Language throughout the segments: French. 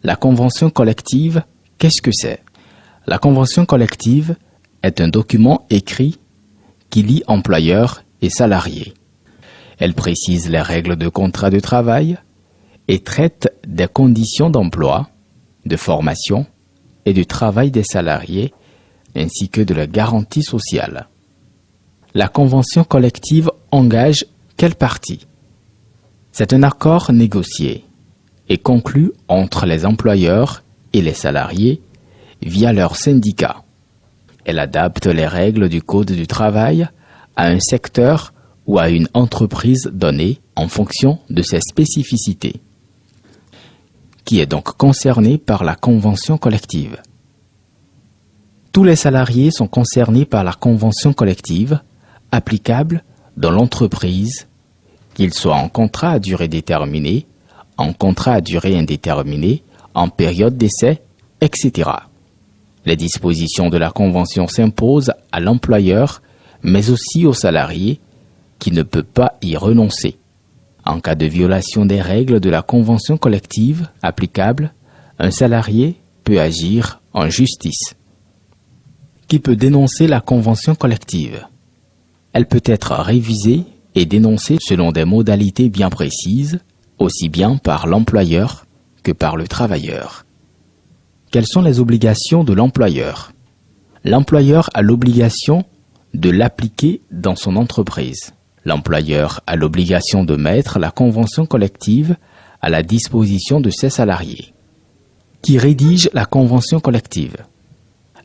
La convention collective, qu'est-ce que c'est? La convention collective est un document écrit qui lie employeurs et salariés. Elle précise les règles de contrat de travail et traite des conditions d'emploi, de formation et de travail des salariés, ainsi que de la garantie sociale. La convention collective engage quelle partie? C'est un accord négocié et conclu entre les employeurs et les salariés via leur syndicat. Elle adapte les règles du Code du travail à un secteur ou à une entreprise donnée en fonction de ses spécificités. Qui est donc concerné par la convention collective? Tous les salariés sont concernés par la convention collective applicable dans l'entreprise, qu'ils soient en contrat à durée déterminée, en contrat à durée indéterminée, en période d'essai, etc. Les dispositions de la convention s'imposent à l'employeur, mais aussi au salarié, qui ne peut pas y renoncer. En cas de violation des règles de la convention collective applicable, un salarié peut agir en justice. Qui peut dénoncer la convention collective? Elle peut être révisée et dénoncée selon des modalités bien précises, aussi bien par l'employeur que par le travailleur. Quelles sont les obligations de l'employeur? L'employeur a l'obligation de l'appliquer dans son entreprise. L'employeur a l'obligation de mettre la convention collective à la disposition de ses salariés. Qui rédige la convention collective?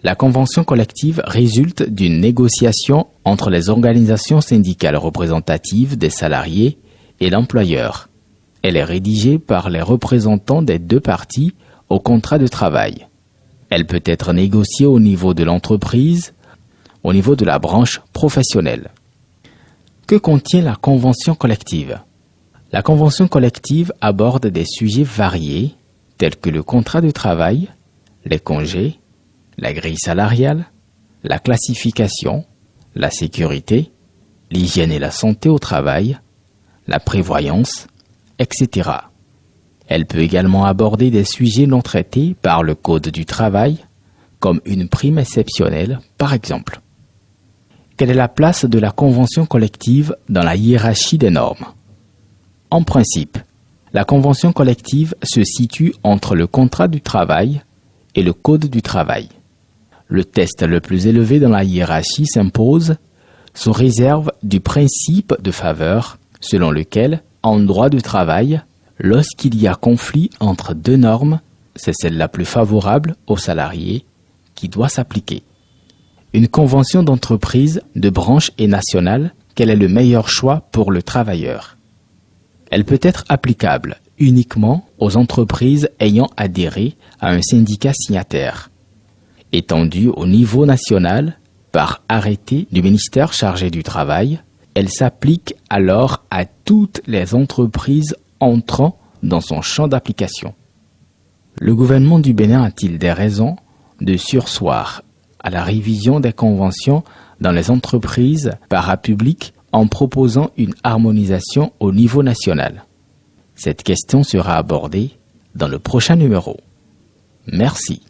La convention collective résulte d'une négociation entre les organisations syndicales représentatives des salariés et l'employeur. Elle est rédigée par les représentants des deux parties au contrat de travail. Elle peut être négociée au niveau de l'entreprise, au niveau de la branche professionnelle. Que contient la convention collective? La convention collective aborde des sujets variés tels que le contrat de travail, les congés, la grille salariale, la classification, la sécurité, l'hygiène et la santé au travail, la prévoyance, etc. Elle peut également aborder des sujets non traités par le Code du travail, comme une prime exceptionnelle, par exemple. Quelle est la place de la convention collective dans la hiérarchie des normes? En principe, la convention collective se situe entre le contrat du travail et le Code du travail. Le test le plus élevé dans la hiérarchie s'impose sous réserve du principe de faveur selon lequel, en droit du travail, lorsqu'il y a conflit entre deux normes, c'est celle la plus favorable aux salariés qui doit s'appliquer. Une convention d'entreprise, de branche et nationale, quel est le meilleur choix pour le travailleur? Elle peut être applicable uniquement aux entreprises ayant adhéré à un syndicat signataire. Étendue au niveau national par arrêté du ministère chargé du travail, elle s'applique alors à toutes les entreprises entrant dans son champ d'application. Le gouvernement du Bénin a-t-il des raisons de surseoir à la révision des conventions dans les entreprises parapubliques en proposant une harmonisation au niveau national? Cette question sera abordée dans le prochain numéro. Merci.